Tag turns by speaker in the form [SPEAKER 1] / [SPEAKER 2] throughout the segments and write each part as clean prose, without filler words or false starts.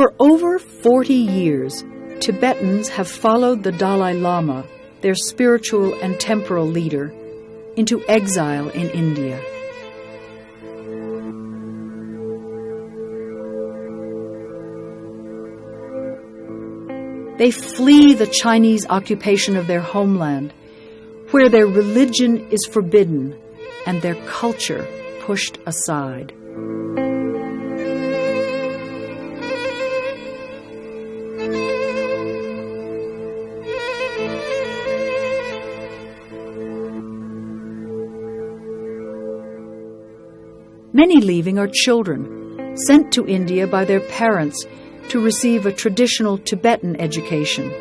[SPEAKER 1] For over 40 years, Tibetans have followed the Dalai Lama, their spiritual and temporal leader, into exile in India. They flee the Chinese occupation of their homeland, where their religion is forbidden and their culture pushed aside. Many leaving are children, sent to India by their parents to receive a traditional Tibetan education,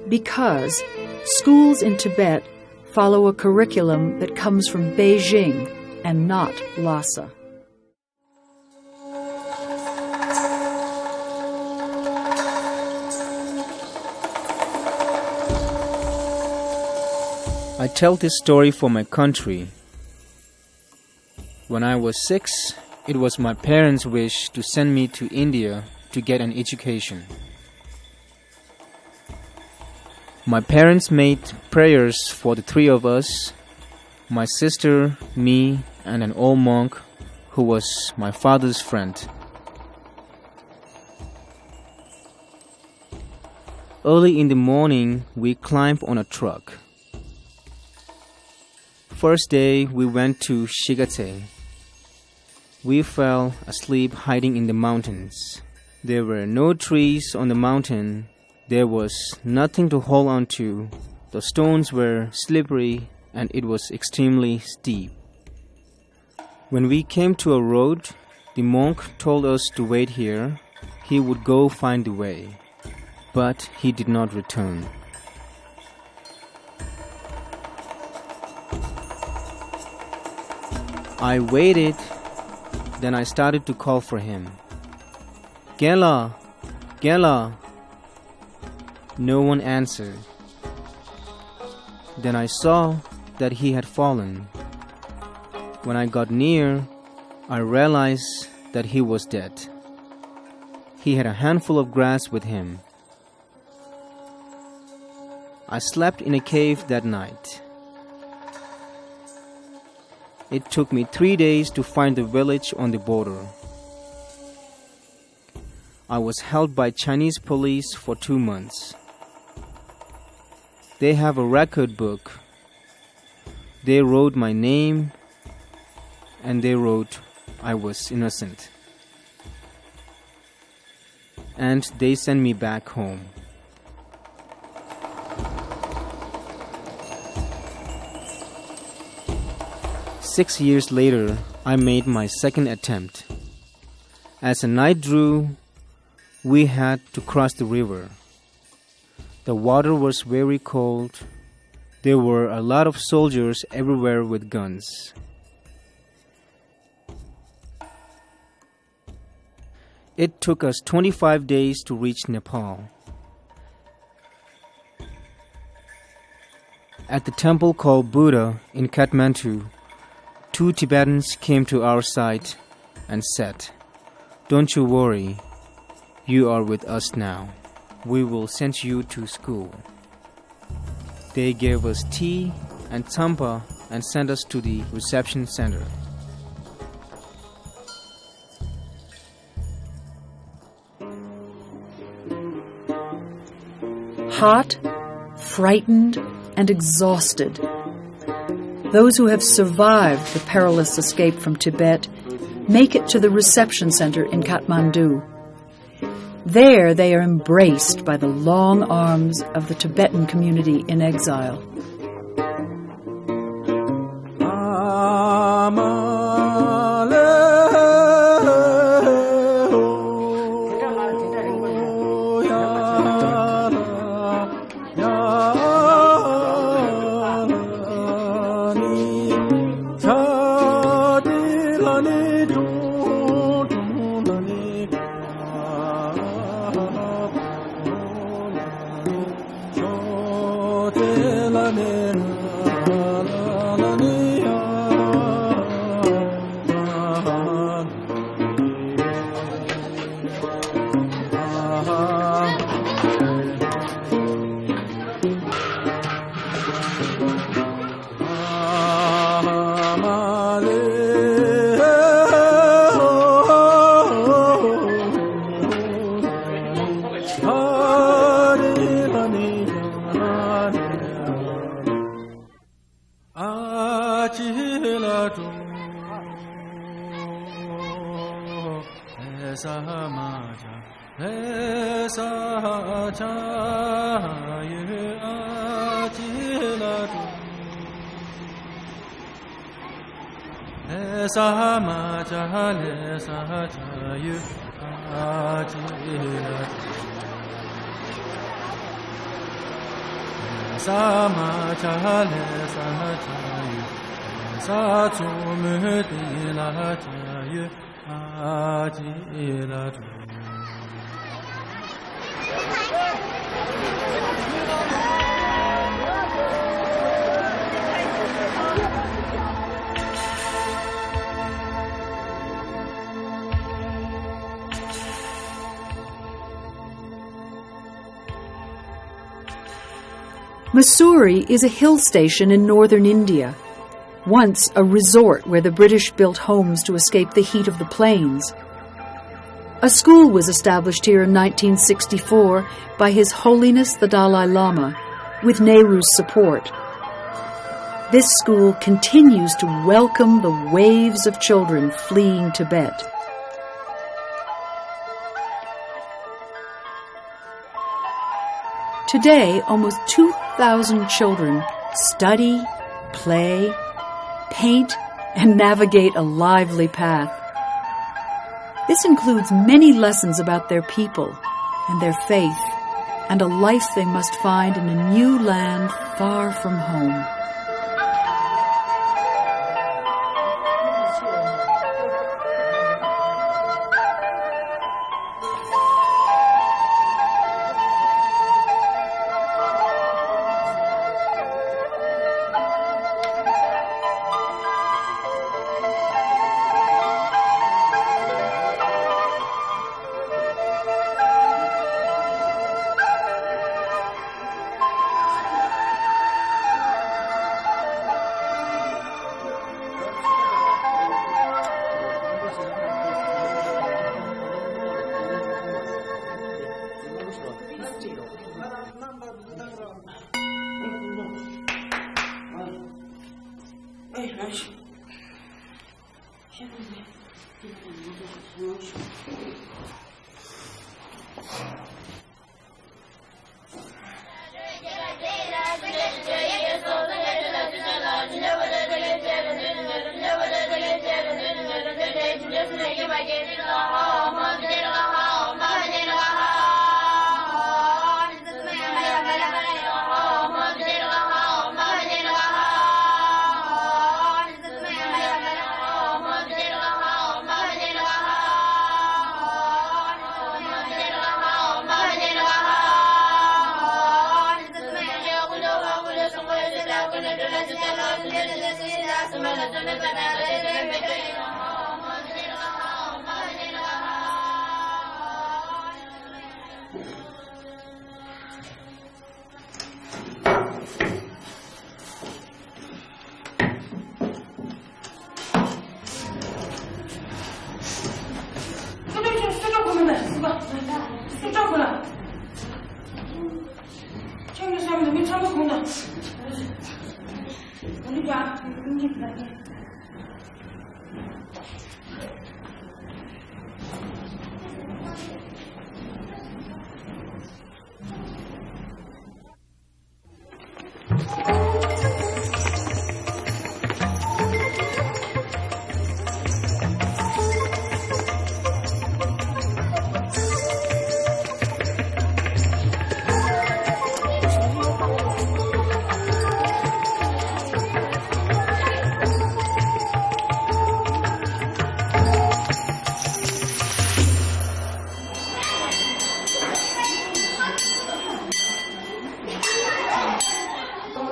[SPEAKER 1] because schools in Tibet follow a curriculum that comes from Beijing and not Lhasa.
[SPEAKER 2] I tell this story for my country. When I was 6, it was my parents' wish to send me to India to get an education. My parents made prayers for the 3 of us, my sister, me, and an old monk who was my father's friend. Early in the morning, we climbed on a truck. First day, we went to Shigate. We fell asleep hiding in the mountains. There were no trees on the mountain. There was nothing to hold on to. The stones were slippery and it was extremely steep. When we came to a road, the monk told us to wait here. He would go find the way. But he did not return. I waited. Then I started to call for him. Gela! Gela! No one answered. Then I saw that he had fallen. When I got near, I realized that he was dead. He had a handful of grass with him. I slept in a cave that night. It took me 3 days to find the village on the border. I was held by Chinese police for 2 months. They have a record book. They wrote my name and they wrote I was innocent. And they sent me back home. Six years later, I made my second attempt. As the night drew, we had to cross the river. The water was very cold. There were a lot of soldiers everywhere with guns. It took us 25 days to reach Nepal. At the temple called Buddha in Kathmandu, 2 Tibetans came to our side and said, "Don't you worry, you are with us now. We will send you to school." They gave us tea and tsampa and sent us to the reception center.
[SPEAKER 1] Hot, frightened, and exhausted, those who have survived the perilous escape from Tibet make it to the reception center in Kathmandu. There they are embraced by the long arms of the Tibetan community in exile. Mussoorie is a hill station in northern India, once a resort where the British built homes to escape the heat of the plains. A school was established here in 1964 by His Holiness the Dalai Lama, with Nehru's support. This school continues to welcome the waves of children fleeing Tibet. Today, almost 2,000 children study, play, paint, and navigate a lively path. This includes many lessons about their people and their faith, and a life they must find in a new land far from home.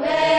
[SPEAKER 3] Amen.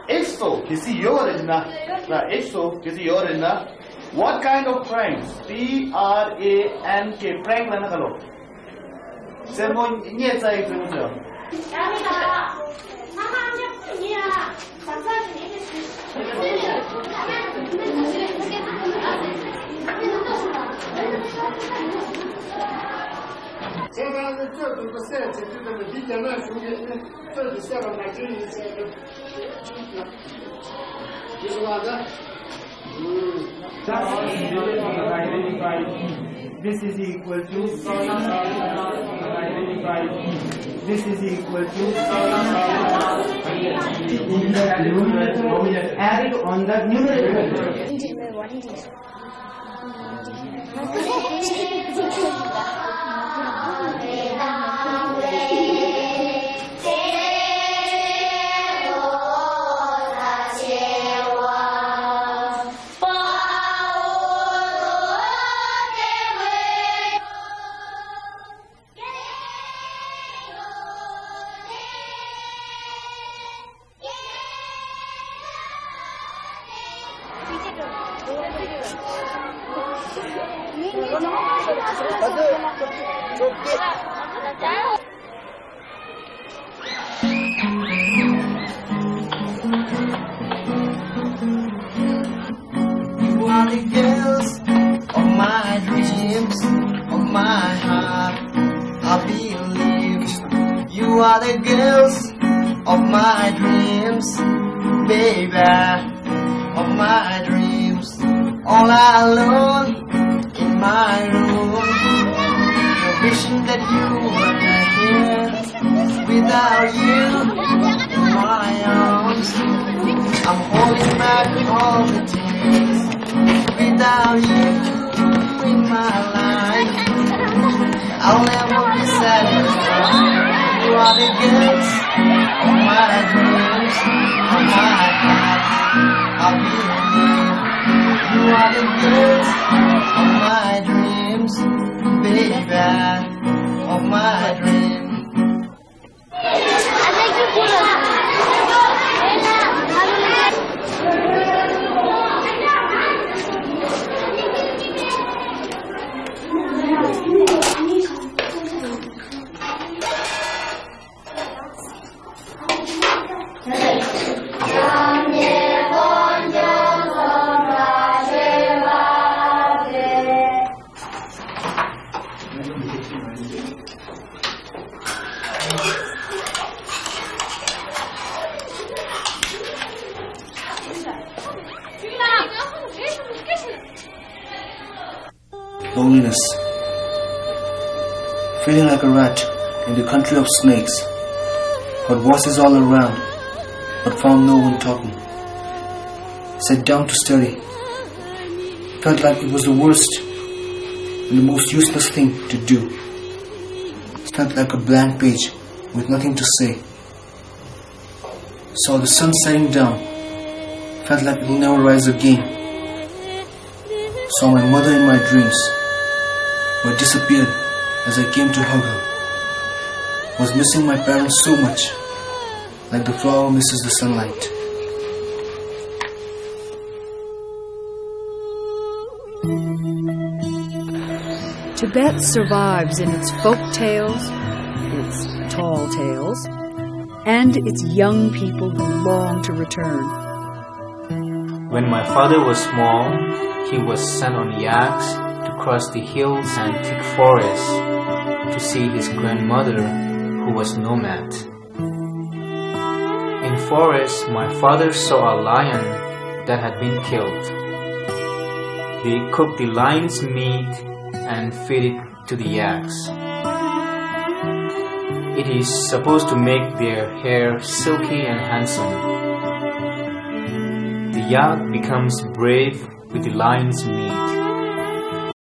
[SPEAKER 3] If so, kisi yorina, if so, kisi yorina, what kind of pranks? P-R-A-N-K, prank lana kalo. Sermo nye tsai kwenye.
[SPEAKER 4] This is equal to identify. This is equal to add it on the numerator.
[SPEAKER 5] What is it?
[SPEAKER 6] You are the girls of my dreams, of my heart. I believe you are the girls of my dreams, baby, of my dreams. All alone in my room, wishing that you were here. Without you in my arms, I'm holding back all the tears. Without you in my life, I'll never be satisfied. You are the girls of my dreams, of my heart. I believe you are the girls of my dreams, baby, of my dreams.
[SPEAKER 7] Loneliness. Feeling like a rat in the country of snakes. Heard voices all around, but found no one talking. Sat down to study. Felt like it was the worst and the most useless thing to do. Felt like a blank page with nothing to say. Saw the sun setting down. Felt like it will never rise again. Saw my mother in my dreams, but disappeared as I came to hug her. Was missing my parents so much, like the flower misses the sunlight.
[SPEAKER 1] Tibet survives in its folk tales, its tall tales, and its young people who long to return.
[SPEAKER 2] When my father was small, he was sent on yaks to cross the hills and thick forests to see his grandmother, who was nomad. In forest, my father saw a lion that had been killed. They cooked the lion's meat and feed it to the yaks. It is supposed to make their hair silky and handsome. The yak becomes brave with the lion's meat.